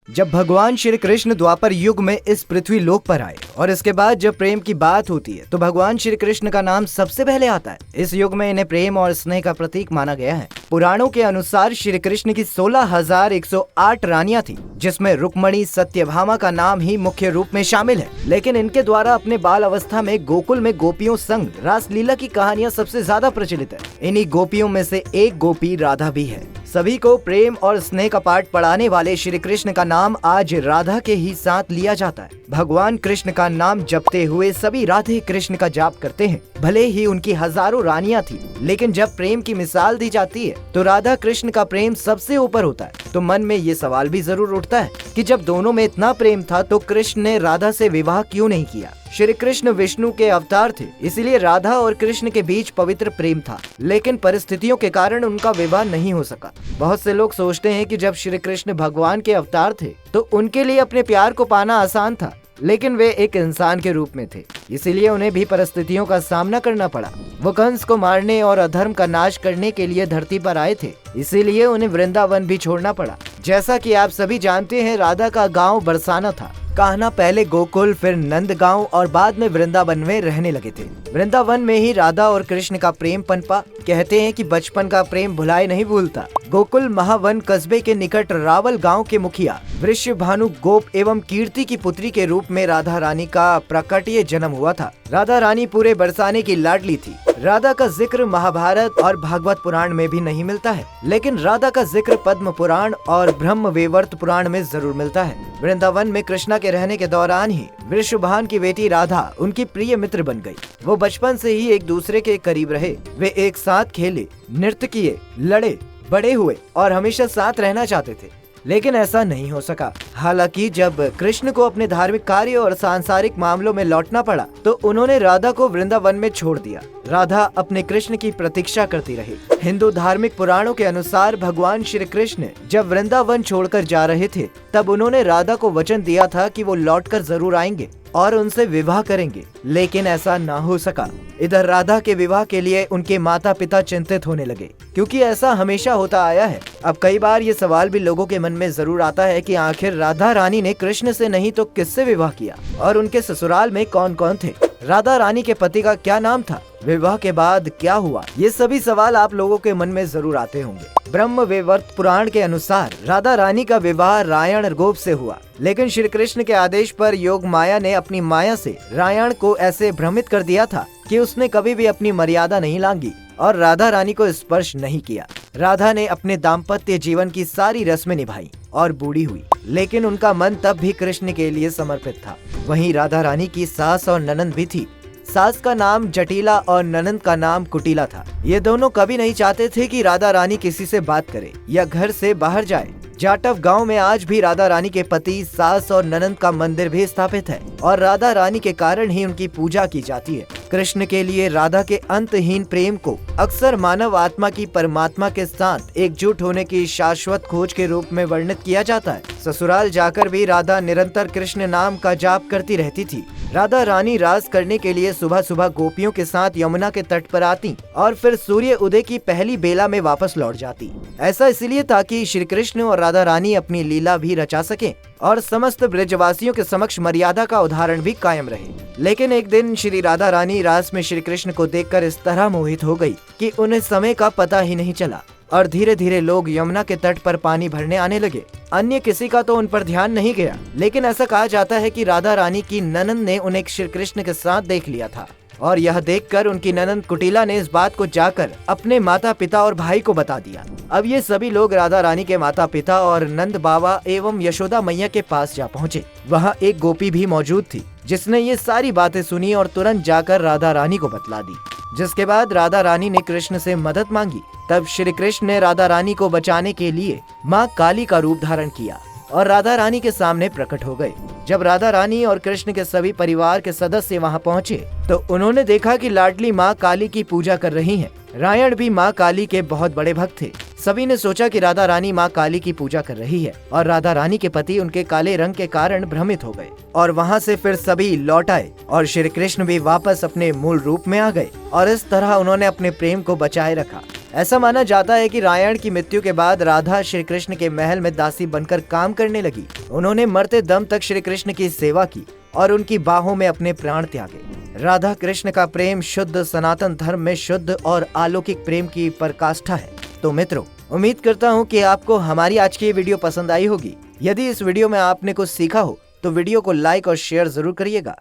जब भगवान श्री कृष्ण द्वापर युग में इस पृथ्वी लोक पर आए और इसके बाद जब प्रेम की बात होती है तो भगवान श्री कृष्ण का नाम सबसे पहले आता है। इस युग में इन्हें प्रेम और स्नेह का प्रतीक माना गया है। पुराणों के अनुसार श्री कृष्ण की 16,108 रानियां थी, जिसमें रुक्मणी सत्यभामा का नाम ही मुख्य रूप में शामिल है। लेकिन इनके द्वारा अपने बाल अवस्था में गोकुल में गोपियों संग रासलीला की कहानियां सबसे ज्यादा प्रचलित है। इन्हीं गोपियों में से एक गोपी राधा भी है। सभी को प्रेम और स्नेह का पाठ पढ़ाने वाले श्री कृष्ण का नाम आज राधा के ही साथ लिया जाता है। भगवान कृष्ण का नाम जपते हुए सभी राधे कृष्ण का जाप करते हैं। भले ही उनकी हजारों रानियां थी, लेकिन जब प्रेम की मिसाल दी जाती है तो राधा कृष्ण का प्रेम सबसे ऊपर होता है। तो मन में ये सवाल भी जरूर उठता है कि जब दोनों में इतना प्रेम था तो कृष्ण ने राधा से विवाह क्यों नहीं किया। श्री कृष्ण विष्णु के अवतार थे, इसलिए राधा और कृष्ण के बीच पवित्र प्रेम था, लेकिन परिस्थितियों के कारण उनका विवाह नहीं हो सका। बहुत से लोग सोचते हैं कि जब श्री कृष्ण भगवान के अवतार थे तो उनके लिए अपने प्यार को पाना आसान था, लेकिन वे एक इंसान के रूप में थे, इसीलिए उन्हें भी परिस्थितियों का सामना करना पड़ा। वो कंस को मारने और अधर्म का नाश करने के लिए धरती पर आए थे, इसीलिए उन्हें वृंदावन भी छोड़ना पड़ा। जैसा कि आप सभी जानते हैं, राधा का गांव बरसाना था। कान्हा पहले गोकुल, फिर नंद गांव और बाद में वृंदावन में रहने लगे थे। वृंदावन में ही राधा और कृष्ण का प्रेम पनपा। कहते हैं कि बचपन का प्रेम भुलाए नहीं भूलता। गोकुल महावन कस्बे के निकट रावल गांव के मुखिया वृषभानु गोप एवं कीर्ति की पुत्री के रूप में राधा रानी का प्राकट्य जन्म हुआ था। राधा रानी पूरे बरसाने की लाडली थी। राधा का जिक्र महाभारत और भागवत पुराण में भी नहीं मिलता है, लेकिन राधा का जिक्र पद्म पुराण और ब्रह्म वैवर्त पुराण में जरूर मिलता है। वृंदावन में कृष्णा के रहने के दौरान ही वृषभान की बेटी राधा उनकी प्रिय मित्र बन गई। वो बचपन से ही एक दूसरे के करीब रहे। वे एक साथ खेले, नृत्य किए, लड़े, बड़े हुए और हमेशा साथ रहना चाहते थे, लेकिन ऐसा नहीं हो सका। हालांकि जब कृष्ण को अपने धार्मिक कार्य और सांसारिक मामलों में लौटना पड़ा तो उन्होंने राधा को वृंदावन में छोड़ दिया। राधा अपने कृष्ण की प्रतीक्षा करती रही। हिंदू धार्मिक पुराणों के अनुसार भगवान श्री कृष्ण जब वृंदावन छोड़कर जा रहे थे तब उन्होंने राधा को वचन दिया था कि वो लौटकर जरूर आएंगे और उनसे विवाह करेंगे, लेकिन ऐसा ना हो सका। इधर राधा के विवाह के लिए उनके माता पिता चिंतित होने लगे, क्योंकि ऐसा हमेशा होता आया है। अब कई बार ये सवाल भी लोगों के मन में जरूर आता है कि आखिर राधा रानी ने कृष्ण से नहीं तो किससे विवाह किया और उनके ससुराल में कौन कौन थे। राधा रानी के पति का क्या नाम था, विवाह के बाद क्या हुआ, ये सभी सवाल आप लोगों के मन में जरूर आते होंगे। ब्रह्म वैवर्त पुराण के अनुसार राधा रानी का विवाह रायण गोप से हुआ, लेकिन श्री कृष्ण के आदेश पर योग माया ने अपनी माया से रायण को ऐसे भ्रमित कर दिया था कि उसने कभी भी अपनी मर्यादा नहीं लांघी और राधा रानी को स्पर्श नहीं किया। राधा ने अपने दाम्पत्य जीवन की सारी रस्में निभाई और बूढ़ी हुई, लेकिन उनका मन तब भी कृष्ण के लिए समर्पित था। वहीं राधा रानी की सास और ननंद भी थी। सास का नाम जटिला और ननंद का नाम कुटिला था। ये दोनों कभी नहीं चाहते थे कि राधा रानी किसी से बात करे या घर से बाहर जाए। जाटव गांव में आज भी राधा रानी के पति, सास और ननंद का मंदिर भी स्थापित है और राधा रानी के कारण ही उनकी पूजा की जाती है। कृष्ण के लिए राधा के अंतहीन प्रेम को अक्सर मानव आत्मा की परमात्मा के साथ एकजुट होने की शाश्वत खोज के रूप में वर्णित किया जाता है। ससुराल जाकर भी राधा निरंतर कृष्ण नाम का जाप करती रहती थी। राधा रानी रास करने के लिए सुबह सुबह गोपियों के साथ यमुना के तट पर आती और फिर सूर्य उदय की पहली बेला में वापस लौट जाती। ऐसा इसलिए ताकि श्री कृष्ण और राधा रानी अपनी लीला भी रचा सकें और समस्त ब्रजवासियों के समक्ष मर्यादा का उदाहरण भी कायम रहे। लेकिन एक दिन श्री राधा रानी रास में श्री कृष्ण को देखकर इस तरह मोहित हो गई कि उन्हें समय का पता ही नहीं चला और धीरे धीरे लोग यमुना के तट पर पानी भरने आने लगे। अन्य किसी का तो उन पर ध्यान नहीं गया, लेकिन ऐसा कहा जाता है कि राधा रानी की ननंद ने उन्हें श्री कृष्ण के साथ देख लिया था और यह देखकर उनकी ननंद कुटिला ने इस बात को जाकर अपने माता पिता और भाई को बता दिया। अब ये सभी लोग राधा रानी के माता पिता और नंद बाबा एवं यशोदा मैया के पास जा पहुँचे। वहाँ एक गोपी भी मौजूद थी, जिसने ये सारी बातें सुनी और तुरंत जाकर राधा रानी को बतला दी। जिसके बाद राधा रानी ने कृष्ण से मदद मांगी। तब श्री कृष्ण ने राधा रानी को बचाने के लिए माँ काली का रूप धारण किया और राधा रानी के सामने प्रकट हो गए। जब राधा रानी और कृष्ण के सभी परिवार के सदस्य वहां पहुंचे तो उन्होंने देखा कि लाडली माँ काली की पूजा कर रही हैं। रायण भी माँ काली के बहुत बड़े भक्त थे। सभी ने सोचा कि राधा रानी माँ काली की पूजा कर रही है और राधा रानी के पति उनके काले रंग के कारण भ्रमित हो गए और वहाँ से फिर सभी लौट आए और श्री कृष्ण भी वापस अपने मूल रूप में आ गए और इस तरह उन्होंने अपने प्रेम को बचाए रखा। ऐसा माना जाता है कि रायण की मृत्यु के बाद राधा श्री कृष्ण के महल में दासी बनकर काम करने लगी। उन्होंने मरते दम तक श्री कृष्ण की सेवा की और उनकी बाहों में अपने प्राण त्यागे। राधा कृष्ण का प्रेम शुद्ध सनातन धर्म में शुद्ध और अलौकिक प्रेम की पराकाष्ठा है। तो मित्रों, उम्मीद करता हूँ कि आपको हमारी आज की ये वीडियो पसंद आई होगी। यदि इस वीडियो में आपने कुछ सीखा हो तो वीडियो को लाइक और शेयर जरूर करिएगा।